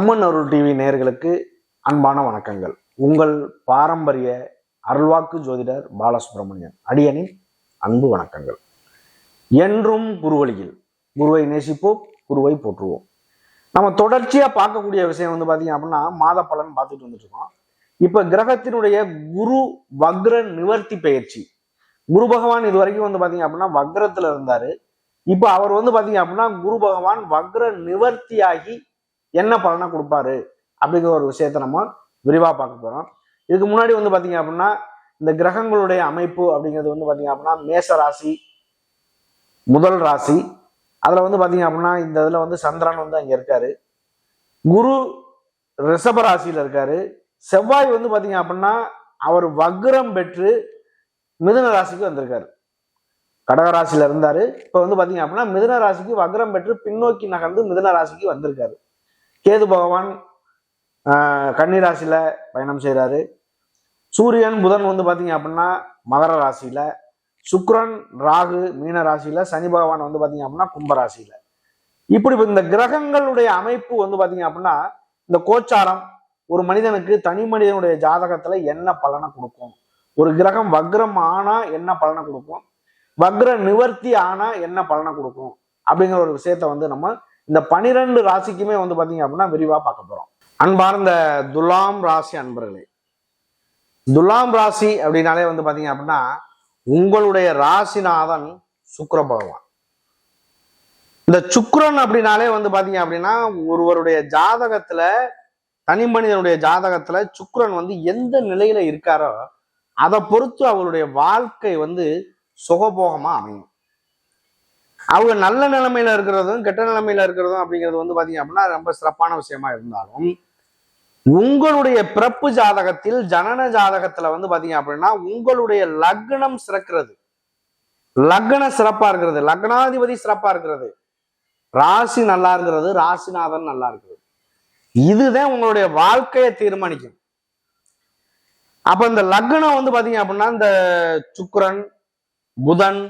அம்மன் அருள் TV நேயர்களுக்கு அன்பான வணக்கங்கள். உங்கள் பாரம்பரிய அருள்வாக்கு ஜோதிடர் பாலசுப்ரமணியன் அடியனின் அன்பு வணக்கங்கள். என்றும் குருவழியில் குருவை நேசிப்போம், குருவை போற்றுவோம். நம்ம தொடர்ச்சியா பார்க்கக்கூடிய விஷயம் வந்து பாத்தீங்க அப்படின்னா மாத பலன் பார்த்துட்டு வந்துட்டு இருக்கோம். இப்ப கிரகத்தினுடைய குரு வக்ர நிவர்த்தி பயிற்சி. குரு பகவான் இது வரைக்கும் வந்து பாத்தீங்க அப்படின்னா வக்ரத்துல இருந்தாரு. இப்ப அவர் வந்து பாத்தீங்க அப்படின்னா குரு பகவான் வக்ர நிவர்த்தியாகி என்ன பலனை கொடுப்பாரு அப்படிங்கிற ஒரு விஷயத்த நம்ம விரிவா பார்க்க போறோம். இதுக்கு முன்னாடி வந்து பாத்தீங்க அப்படின்னா இந்த கிரகங்களுடைய அமைப்பு அப்படிங்கிறது வந்து பாத்தீங்க அப்படின்னா மேச ராசி முதல் ராசி. அதுல வந்து பாத்தீங்க அப்படின்னா இந்த இதுல வந்து சந்திரன் வந்து அங்க இருக்காரு, குரு ரிஷப ராசியில இருக்காரு, செவ்வாய் வந்து பாத்தீங்க அப்படின்னா அவர் வக்ரம் பெற்று மிதுன ராசிக்கு வந்திருக்காரு. கடகராசியில இருந்தாரு, இப்ப வந்து பாத்தீங்க அப்படின்னா மிதுன ராசிக்கு வக்ரம் பெற்று பின்னோக்கி நகர்ந்து மிதுன ராசிக்கு வந்திருக்காரு. கேது பகவான் கன்னிராசியில பயணம் செய்யறாரு. சூரியன் புதன் வந்து பாத்தீங்க அப்படின்னா மகர ராசியில, சுக்கிரன் ராகு மீன ராசியில, சனி பகவான் வந்து பாத்தீங்க அப்படின்னா கும்பராசியில. இப்படி இந்த கிரகங்களுடைய அமைப்பு வந்து பாத்தீங்க அப்படின்னா இந்த கோச்சாரம் ஒரு மனிதனுக்கு தனி மனிதனுடைய ஜாதகத்துல என்ன பலனை கொடுக்கும், ஒரு கிரகம் வக்ரம் ஆனா என்ன பலனை கொடுக்கும், வக்ர நிவர்த்தி ஆனா என்ன பலனை கொடுக்கும் அப்படிங்கிற ஒரு விஷயத்த வந்து நம்ம இந்த 12 ராசிக்குமே வந்து பாத்தீங்க அப்படின்னா விரிவா பார்க்க போறோம். அன்பார்ந்த துலாம் ராசி அன்பர்களே, துலாம் ராசி அப்படின்னாலே வந்து பாத்தீங்க அப்படின்னா உங்களுடைய ராசிநாதன் சுக்கிர பகவான். இந்த சுக்கிரன் அப்படின்னாலே வந்து பாத்தீங்க அப்படின்னா ஒருவருடைய ஜாதகத்துல தனி மனிதனுடைய ஜாதகத்துல சுக்கிரன் வந்து எந்த நிலையில இருக்காரோ அதை பொறுத்து அவருடைய வாழ்க்கை வந்து சுகபோகமா அமையும். அவங்க நல்ல நிலைமையில இருக்கிறதும் கெட்ட நிலைமையில இருக்கிறதும் அப்படிங்கிறது வந்து பாத்தீங்க அப்படின்னா ரொம்ப சிறப்பான விஷயமா இருந்தாலும் உங்களுடைய பிறப்பு ஜாதகத்தில் ஜனன ஜாதகத்துல வந்து பாத்தீங்க அப்படின்னா உங்களுடைய லக்னம் சிறக்கிறது, லக்ன சிறப்பா இருக்கிறது, லக்னாதிபதி சிறப்பா இருக்கிறது, ராசி நல்லா இருக்கிறது, ராசிநாதன் நல்லா இருக்கிறது, இதுதான் உங்களுடைய வாழ்க்கையை தீர்மானிக்கும். அப்ப இந்த லக்னம் வந்து பாத்தீங்க அப்படின்னா இந்த சுக்கிரன் புதன்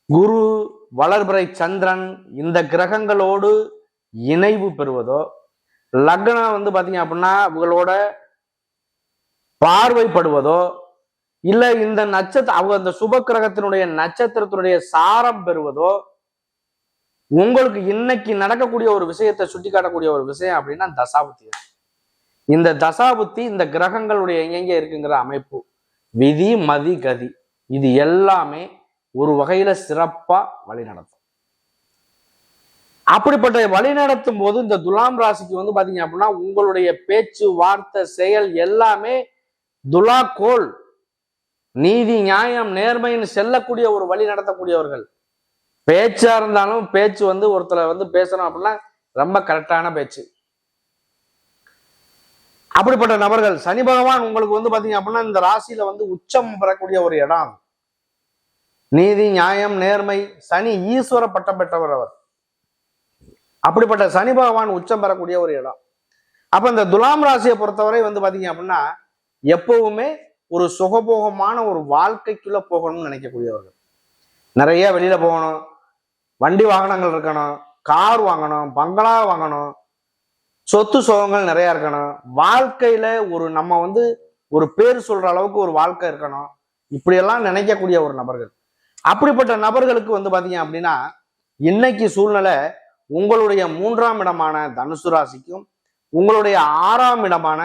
குரு வளர்பிறை சந்திரன் இந்த கிரகங்களோடு இணைவு பெறுவதோ, லக்னம் வந்து பாத்தீங்க அப்படின்னா இவங்களோட பார்வைப்படுவதோ, இல்ல இந்த நட்சத்திர அவங்க அந்த சுப கிரகத்தினுடைய நட்சத்திரத்தினுடைய சாரம் பெறுவதோ, உங்களுக்கு இன்னைக்கு நடக்கக்கூடிய ஒரு விஷயத்தை சுட்டி காட்டக்கூடிய ஒரு விஷயம் அப்படின்னா தசாபுத்தி. இந்த தசாபுத்தி இந்த கிரகங்களுடைய எங்கெங்க இருக்குங்கிற அமைப்பு, விதி மதி கதி, இது எல்லாமே ஒரு வகையில சிறப்பா வழி நடத்தும். அப்படிப்பட்ட வழி நடத்தும் போது இந்த துலாம் ராசிக்கு வந்து பாத்தீங்க அப்படின்னா உங்களுடைய பேச்சு வார்த்தை செயல் எல்லாமே துலா கோல் நீதி நியாயம் நேர்மைன்னு செல்லக்கூடிய ஒரு வழி நடத்தக்கூடியவர்கள். பேச்சா இருந்தாலும் பேச்சு வந்து ஒருத்தரை வந்து பேசணும் அப்படின்னா ரொம்ப கரெக்டான பேச்சு. அப்படிப்பட்ட நபர்கள். சனி பகவான் உங்களுக்கு வந்து பாத்தீங்க அப்படின்னா இந்த ராசியில வந்து உச்சம் பெறக்கூடிய ஒரு இடம். நீதி நியாயம் நேர்மை, சனி ஈஸ்வர பட்டம் பெற்றவர் அவர். அப்படிப்பட்ட சனி பகவான் உச்சம் பெறக்கூடிய ஒரு இடம். அப்ப இந்த துலாம் ராசியை பொறுத்தவரை வந்து பாத்தீங்க அப்படின்னா எப்பவுமே ஒரு சுகபோகமான ஒரு வாழ்க்கைக்குள்ள போகணும்னு நினைக்கக்கூடியவர்கள். நிறைய வெளியில போகணும், வண்டி வாகனங்கள் இருக்கணும், கார் வாங்கணும், பங்களா வாங்கணும், சொத்து சுகங்கள் நிறைய இருக்கணும், வாழ்க்கையில ஒரு நம்ம வந்து ஒரு பேர் சொல்ற அளவுக்கு ஒரு வாழ்க்கை இருக்கணும், இப்படியெல்லாம் நினைக்கக்கூடிய ஒரு நபர்கள். அப்படிப்பட்ட நபர்களுக்கு வந்து பாத்தீங்க அப்படின்னா இன்னைக்கு சூழ்நிலை உங்களுடைய 3ஆம் இடமான தனுசு ராசிக்கும் உங்களுடைய 6ஆம் இடமான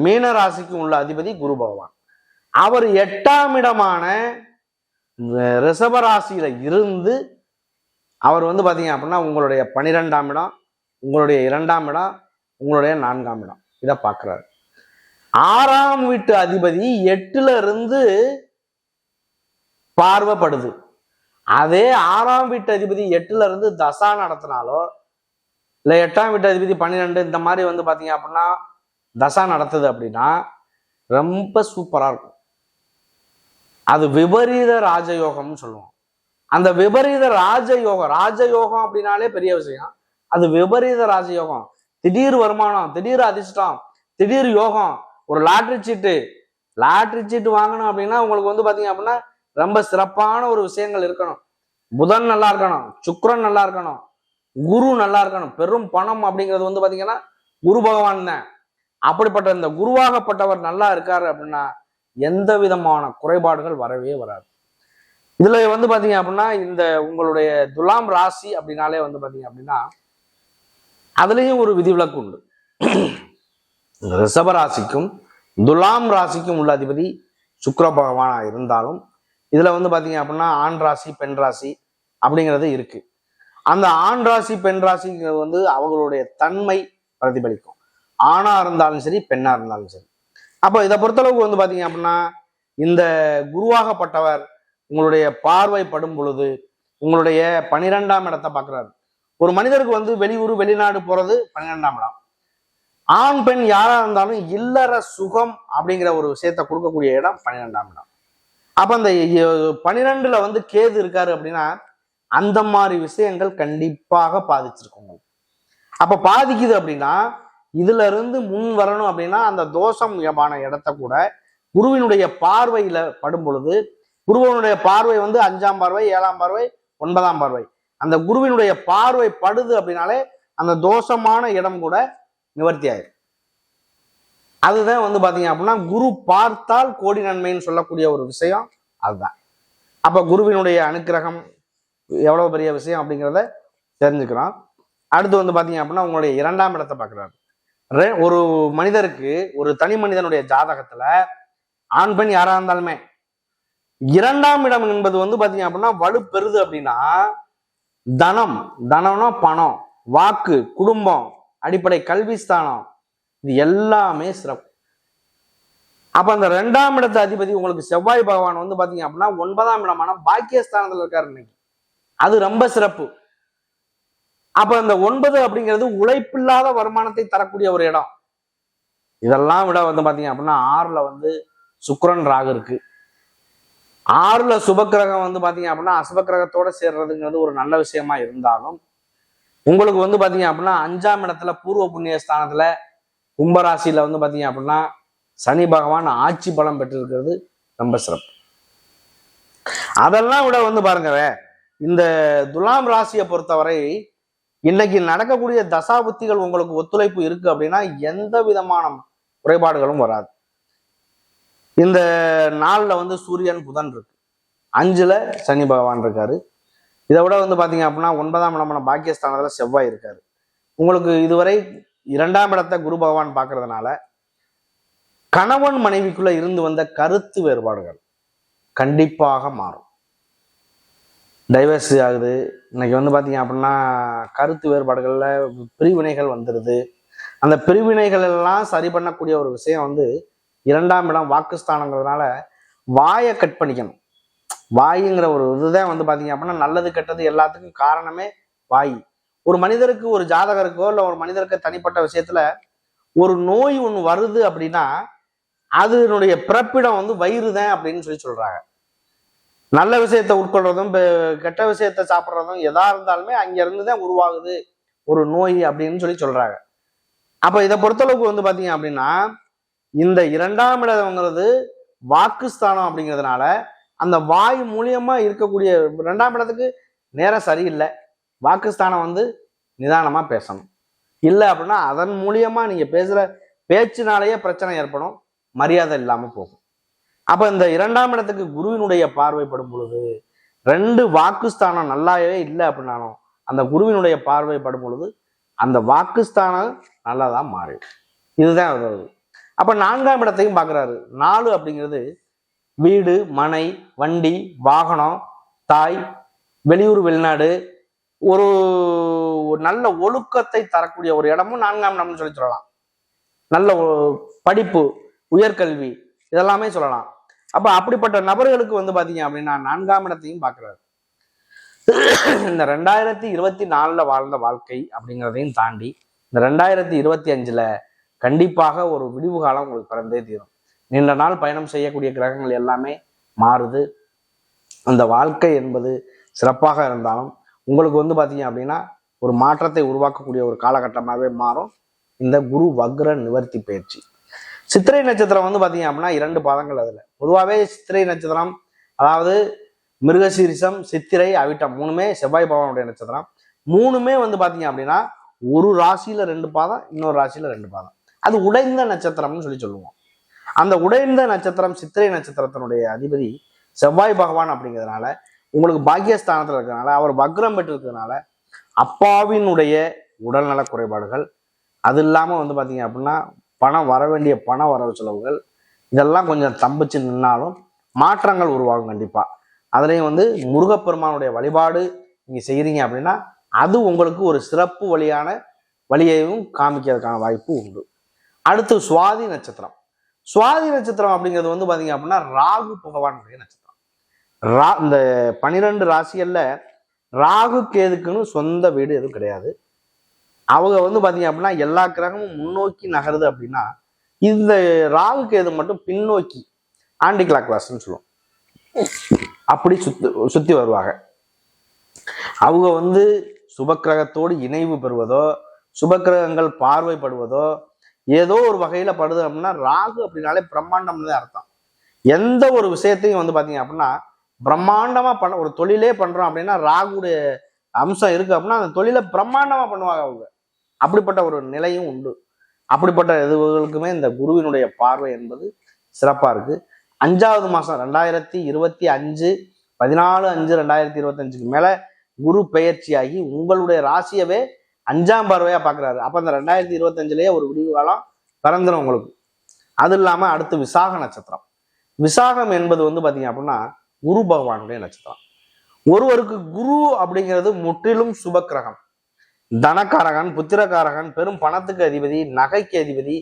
மீன ராசிக்கும் உள்ள அதிபதி குரு பகவான். அவர் 8ஆம் இடமான ரிஷப ராசியில இருந்து அவர் வந்து பாத்தீங்க அப்படின்னா உங்களுடைய 12ஆம் இடம், உங்களுடைய 2ஆம் இடம், உங்களுடைய 4ஆம் இடம் இதை பார்க்கிறாரு. 6ஆம் வீட்டு அதிபதி 8ல இருந்து பார்வைப்படுது. அதே 6ஆம் வீட்டு அதிபதி 8ல இருந்து தசா நடத்தினாலோ இல்ல 8ஆம் வீட்டு அதிபதி 12 இந்த மாதிரி வந்து பாத்தீங்க அப்படின்னா தசா நடத்துது அப்படின்னா ரொம்ப சூப்பரா இருக்கும். அது விபரீத ராஜயோகம்னு சொல்லுவோம். அந்த விபரீத ராஜயோகம், ராஜயோகம் அப்படின்னாலே பெரிய விஷயம். அது விபரீத ராஜயோகம். திடீர் வருமானம், திடீர் அதிர்ஷ்டம், திடீர் யோகம். ஒரு லாட்ரி சீட்டு வாங்கணும் அப்படின்னா உங்களுக்கு வந்து பாத்தீங்க அப்படின்னா ரொம்ப சிறப்பான ஒரு விஷயங்கள் இருக்கணும். புதன் நல்லா இருக்கணும், சுக்கிரன் நல்லா இருக்கணும், குரு நல்லா இருக்கணும். பெரும் பணம் அப்படிங்கிறது வந்து பாத்தீங்கன்னா குரு பகவான் தான். அப்படிப்பட்ட இந்த குருவாகப்பட்டவர் நல்லா இருக்காரு அப்படின்னா எந்த விதமான குறைபாடுகள் வரவே வராது. இதுல வந்து பாத்தீங்க அப்படின்னா இந்த உங்களுடைய துலாம் ராசி அப்படின்னாலே வந்து பாத்தீங்க அப்படின்னா அதுலயும் ஒரு விதிவிலக்கு உண்டு. ரிஷப ராசிக்கும் துலாம் ராசிக்கும் உள்ள அதிபதி சுக்கிர பகவானா இருந்தாலும் இதுல வந்து பாத்தீங்க அப்படின்னா ஆண் ராசி பெண் ராசி அப்படிங்கிறது இருக்கு. அந்த ஆண் ராசி பெண் ராசிங்கிறது வந்து அவங்களுடைய தன்மை பிரதிபலிக்கும். ஆணா இருந்தாலும் சரி பெண்ணா இருந்தாலும் சரி. அப்போ இதை பொறுத்தளவுக்கு வந்து பாத்தீங்க அப்படின்னா இந்த குருவாகப்பட்டவர் உங்களுடைய பார்வை படும் பொழுது உங்களுடைய 12ஆம் இடத்தை பார்க்கிறாரு. ஒரு மனிதருக்கு வந்து வெளியூர் வெளிநாடு போறது 12ஆம் இடம். ஆண் பெண் யாரா இருந்தாலும் இல்லற சுகம் அப்படிங்கிற ஒரு விஷயத்த கொடுக்கக்கூடிய இடம் 12ஆம் இடம். அப்ப அந்த 12ல வந்து கேது இருக்காரு அப்படின்னா அந்த மாதிரி விஷயங்கள் கண்டிப்பாக பாதிச்சிருக்கும். அப்ப பாதிக்குது அப்படின்னா இதுல இருந்து முன் வரணும் அப்படின்னா அந்த தோஷமான இடத்த கூட குருவினுடைய பார்வையில படும் பொழுது குருவனுடைய பார்வை வந்து 5ஆம் பார்வை 7ஆம் பார்வை 9ஆம் பார்வை அந்த குருவினுடைய பார்வை படுது அப்படின்னாலே அந்த தோஷமான இடம் கூட நிவர்த்தி ஆயிடும். அதுதான் வந்து பாத்தீங்க அப்படின்னா குரு பார்த்தால் கோடி நன்மைன்னு சொல்லக்கூடிய ஒரு விஷயம் அதுதான். அப்ப குருவினுடைய அனுக்கிரகம் எவ்வளவு பெரிய விஷயம் அப்படிங்கிறத தெரிஞ்சுக்கிறோம். அடுத்து வந்து பாத்தீங்க அப்படின்னா உங்களுடைய 2ஆம் இடத்தை பார்க்கிறாரு. ஒரு மனிதருக்கு ஒரு தனி மனிதனுடைய ஜாதகத்துல ஆண் பெண் யாரா இருந்தாலுமே 2ஆம் இடம் என்பது வந்து பாத்தீங்க அப்படின்னா வலு பெறுது அப்படின்னா தனம்னா பணம், வாக்கு, குடும்பம், அடிப்படை கல்வி ஸ்தானம் இது எல்லாமே சிறப்பு. அப்ப அந்த 2ஆம் இடத்து அதிபதி உங்களுக்கு செவ்வாய் பகவான் வந்து பாத்தீங்க அப்படின்னா 9ஆம் இடமான பாக்கியஸ்தானத்துல இருக்காரு இன்னைக்கு. அது ரொம்ப சிறப்பு. அப்ப அந்த 9 அப்படிங்கிறது உழைப்பில்லாத வருமானத்தை தரக்கூடிய ஒரு இடம். இதெல்லாம் விட வந்து பாத்தீங்க அப்படின்னா 6ல வந்து சுக்கிரன் ராகு இருக்கு. 6ல சுபக்கிரகம் வந்து பாத்தீங்க அப்படின்னா அசுபக்கிரகத்தோட சேர்றதுங்கிறது ஒரு நல்ல விஷயமா இருந்தாலும் உங்களுக்கு வந்து பாத்தீங்க அப்படின்னா 5ஆம் இடத்துல பூர்வ புண்ணிய ஸ்தானத்துல கும்பராசியில வந்து பாத்தீங்க அப்படின்னா சனி பகவான் ஆட்சி பலம் பெற்றிருக்கிறது ரொம்ப சிறப்பு. அதெல்லாம் விட வந்து பாருங்க இந்த துலாம் ராசியை பொறுத்தவரை இன்னைக்கு நடக்கக்கூடிய தசாபுத்திகள் உங்களுக்கு ஒத்துழைப்பு இருக்கு அப்படின்னா எந்த விதமான குறைபாடுகளும் வராது. இந்த நாள்ல வந்து சூரியன் புதன் இருக்கு, 5ல சனி பகவான் இருக்காரு. இதை விட வந்து பாத்தீங்க அப்படின்னா 9ஆம் இடமான பாக்கியஸ்தானத்துல செவ்வாய் இருக்காரு. உங்களுக்கு இதுவரை 2ஆம் இடத்தை குரு பகவான் பார்க்கறதுனால கணவன் மனைவிக்குள்ள இருந்து வந்த கருத்து வேறுபாடுகள் கண்டிப்பாக மாறும். டைவர்ஸ் ஆகுது. இன்னைக்கு வந்து பாத்தீங்க அப்படின்னா கருத்து வேறுபாடுகள்ல பிரிவினைகள் வந்துடுது. அந்த பிரிவினைகள் எல்லாம் சரி பண்ணக்கூடிய ஒரு விஷயம் வந்து 2ஆம் இடம் வாக்குஸ்தானங்கிறதுனால வாயை கட் பண்ணிக்கணும். வாயுங்கிற ஒரு இதுதான் வந்து பாத்தீங்க அப்படின்னா நல்லது கெட்டது எல்லாத்துக்கும் காரணமே வாய். ஒரு மனிதருக்கு ஒரு ஜாதகருக்கோ இல்லை ஒரு மனிதருக்கு தனிப்பட்ட விஷயத்துல ஒரு நோய் ஒண்ணு வருது அப்படின்னா அதனுடைய பிறப்பிடம் வந்து வயிறு தான் அப்படின்னு சொல்றாங்க. நல்ல விஷயத்த உட்கொள்றதும் கெட்ட விஷயத்த சாப்பிட்றதும் எதா இருந்தாலுமே அங்க இருந்துதான் உருவாகுது ஒரு நோய் அப்படின்னு சொல்றாங்க. அப்ப இதை பொறுத்தளவுக்கு வந்து பாத்தீங்க அப்படின்னா இந்த 2ஆம் இடம்ங்கிறது வாக்குஸ்தானம் அப்படிங்கிறதுனால அந்த வாய் மூலியமா இருக்கக்கூடிய 2ஆம் இடத்துக்கு நேரம் சரியில்லை. வாக்குஸ்தானம் வந்து நிதானமா பேசணும். இல்லை அப்படின்னா அதன் மூலியமா நீங்க பேசுற பேச்சினாலேயே பிரச்சனை ஏற்படும், மரியாதை இல்லாம போகும். அப்ப இந்த 2ஆம் இடத்துக்கு குருவினுடைய பார்வைப்படும் பொழுது 2 வாக்குஸ்தானம் நல்லாவே இல்லை அப்படின்னாலும் அந்த குருவினுடைய பார்வைப்படும் பொழுது அந்த வாக்குஸ்தானம் நல்லாதான் மாறிடும். இதுதான் வருது. அப்ப 4ஆம் இடத்தையும் பார்க்கிறாரு. 4 அப்படிங்கிறது வீடு, மனை, வண்டி, வாகனம், தாய், வெளியூர் வெளிநாடு, ஒரு நல்ல ஒழுக்கத்தை தரக்கூடிய ஒரு இடமும் 4ஆம் இடம்னு சொல்லலாம். நல்ல படிப்பு, உயர்கல்வி இதெல்லாமே சொல்லலாம். அப்ப அப்படிப்பட்ட நபர்களுக்கு வந்து பாத்தீங்க அப்படின்னா 4ஆம் இடத்தையும் பார்க்கிறாரு. இந்த 2024ல வாழ்ந்த வாழ்க்கை அப்படிங்கிறதையும் தாண்டி இந்த 2025ல கண்டிப்பாக ஒரு விடிவு காலம் உங்களுக்கு பிறந்தே தீரும். நீண்ட நாள் பயணம் செய்யக்கூடிய கிரகங்கள் எல்லாமே மாறுது. அந்த வாழ்க்கை என்பது சிறப்பாக இருந்தாலும் உங்களுக்கு வந்து பாத்தீங்க அப்படின்னா ஒரு மாற்றத்தை உருவாக்கக்கூடிய ஒரு காலகட்டமாகவே மாறும் இந்த குரு வக்ர நிவர்த்தி பயிற்சி. சித்திரை நட்சத்திரம் வந்து பாத்தீங்க அப்படின்னா 2 பாதங்கள். அதுல பொதுவாகவே சித்திரை நட்சத்திரம் அதாவது மிருகசீரிசம், சித்திரை, அவிட்டம் 3மே செவ்வாய் பகவானுடைய நட்சத்திரம். மூணுமே வந்து பாத்தீங்க அப்படின்னா ஒரு ராசியில 2 பாதம், இன்னொரு ராசியில 2 பாதம். அது உடைந்த நட்சத்திரம்னு சொல்லுவோம். அந்த உடைந்த நட்சத்திரம் சித்திரை நட்சத்திரத்தினுடைய அதிபதி செவ்வாய் பகவான் அப்படிங்கிறதுனால உங்களுக்கு பாக்கியஸ்தானத்துல இருக்கிறதுனால அவர் வக்ரம் பெற்று இருக்கிறதுனால அப்பாவினுடைய உடல்நல குறைபாடுகள், அது இல்லாம வந்து பாத்தீங்க அப்படின்னா பணம் வர வேண்டிய பண வரவு செலவுகள் இதெல்லாம் கொஞ்சம் தம்பிச்சு நின்னாலும் மாற்றங்கள் உருவாகும் கண்டிப்பா. அதுலேயும் வந்து முருகப்பெருமானுடைய வழிபாடு நீங்க செய்யறீங்க அப்படின்னா அது உங்களுக்கு ஒரு சிறப்பு வழியையும் காமிக்கிறதுக்கான வாய்ப்பு உண்டு. அடுத்து சுவாதி நட்சத்திரம். சுவாதி நட்சத்திரம் அப்படிங்கிறது வந்து பாத்தீங்க அப்படின்னா ராகு பகவானுடைய நட்சத்திரம். இந்த 12 ராசிகள்ல ராகு கேதுக்குன்னு சொந்த வீடு எதுவும் கிடையாது. அவங்க வந்து பாத்தீங்க அப்படின்னா எல்லா கிரகமும் முன்னோக்கி நகருது அப்படின்னா இந்த ராகு கேது மட்டும் பின்னோக்கி ஆன்டி கிளாக் வாஸ்ன்னு சொல்லுவோம், அப்படி சுத்தி வருவாங்க. அவங்க வந்து சுபக்கிரகத்தோடு இணைவு பெறுவதோ சுபக்கிரகங்கள் பார்வைப்படுவதோ ஏதோ ஒரு வகையில படுது அப்படின்னா ராகு அப்படின்னாலே பிரம்மாண்டம்னு அர்த்தம். எந்த ஒரு விஷயத்தையும் வந்து பாத்தீங்க அப்படின்னா பிரம்மாண்டமா ஒரு தொழிலே பண்றோம் அப்படின்னா ராகுடைய அம்சம் இருக்கு அப்படின்னா அந்த தொழிலை பிரம்மாண்டமா பண்ணுவாங்க அவங்க. அப்படிப்பட்ட ஒரு நிலையும் உண்டு. அப்படிப்பட்ட இதுகளுக்குமே இந்த குருவினுடைய பார்வை என்பது சிறப்பா இருக்கு. 5வது மாசம் 2025 14/5/2025 மேல குரு பெயர்ச்சியாகி உங்களுடைய ராசியவே 5ஆம் பார்வையா பாக்குறாரு. அப்ப அந்த 2025லயே ஒரு விடிவு காலம் பிறந்துடும் உங்களுக்கு. அது இல்லாம அடுத்து விசாக நட்சத்திரம். விசாகம் என்பது வந்து பாத்தீங்க அப்படின்னா குரு பகவானுடைய நட்சத்திரம். ஒருவருக்கு குரு அப்படிங்கிறது முற்றிலும் சுப கிரகம், தனக்காரகன், புத்திரக்காரகன், பெரும் பணத்துக்கு அதிபதி, நகைக்கு அதிபதி,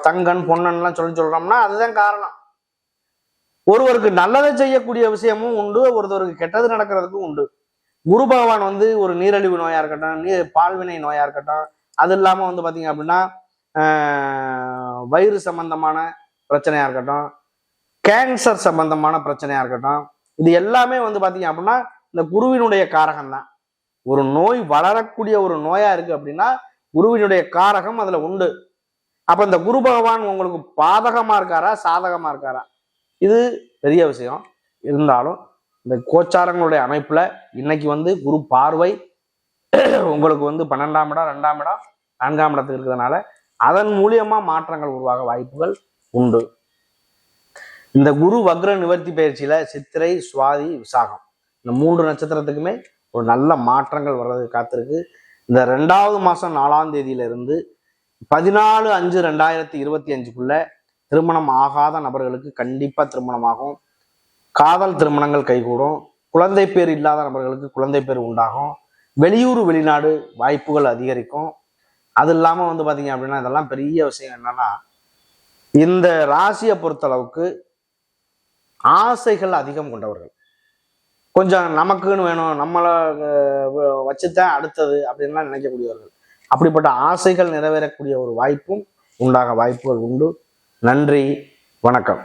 தங்கன் பொன்னன்லாம் சொல்றோம்னா அதுதான் காரணம். ஒருவருக்கு நல்லதை செய்யக்கூடிய விஷயமும் உண்டு, ஒருத்தருக்கு கெட்டது நடக்கிறதுக்கும் உண்டு. குரு பகவான் வந்து ஒரு நீரிழிவு நோயா இருக்கட்டும், பால்வினை நோயா இருக்கட்டும், அது இல்லாம வந்து பாத்தீங்க அப்படின்னா வயிறு சம்பந்தமான பிரச்சனையா இருக்கட்டும், கேன்சர் சம்பந்தமான பிரச்சனையா இருக்கட்டும், இது எல்லாமே வந்து பாத்தீங்க அப்படின்னா இந்த குருவினுடைய காரகம் தான். ஒரு நோய் வளரக்கூடிய ஒரு நோயா இருக்கு அப்படின்னா குருவினுடைய காரகம் அதுல உண்டு. அப்ப இந்த குரு பகவான் உங்களுக்கு பாதகமா இருக்காரா சாதகமா இருக்காரா இது பெரிய விஷயம். இருந்தாலும் இந்த கோச்சாரங்களுடைய அமைப்புல இன்னைக்கு வந்து குரு பார்வை உங்களுக்கு வந்து 12ஆம் இடம், 2ஆம் இடம், 4ஆம் இடத்துக்கு இருக்கிறதுனால அதன் மூலியமா மாற்றங்கள் உருவாக வாய்ப்புகள் உண்டு. இந்த குரு வக்ர நிவர்த்தி பயிற்சியில சித்திரை, சுவாதி, விசாகம் இந்த 3 நட்சத்திரத்துக்குமே ஒரு நல்ல மாற்றங்கள் வர்றது காத்திருக்கு. இந்த 2வது மாசம் 4ஆம் தேதியிலிருந்து 14/5/2025க்குள்ள திருமணம் ஆகாத நபர்களுக்கு கண்டிப்பா திருமணமாகும். காதல் திருமணங்கள் கைகூடும். குழந்தை பேர் இல்லாத நபர்களுக்கு குழந்தை பேர் உண்டாகும். வெளியூர் வெளிநாடு வாய்ப்புகள் அதிகரிக்கும். அது இல்லாம வந்து பாத்தீங்க அப்படின்னா இதெல்லாம் பெரிய விஷயம் என்னன்னா இந்த ராசியை பொறுத்தளவுக்கு ஆசைகள் அதிகம் கொண்டவர்கள், கொஞ்சம் நமக்குன்னு வேணும், நம்மளை வச்சுதான் அடுத்தது அப்படின்லாம் நினைக்கக்கூடியவர்கள். அப்படிப்பட்ட ஆசைகள் நிறைவேறக்கூடிய ஒரு வாய்ப்பும் உண்டாக வாய்ப்புகள் உண்டு. நன்றி, வணக்கம்.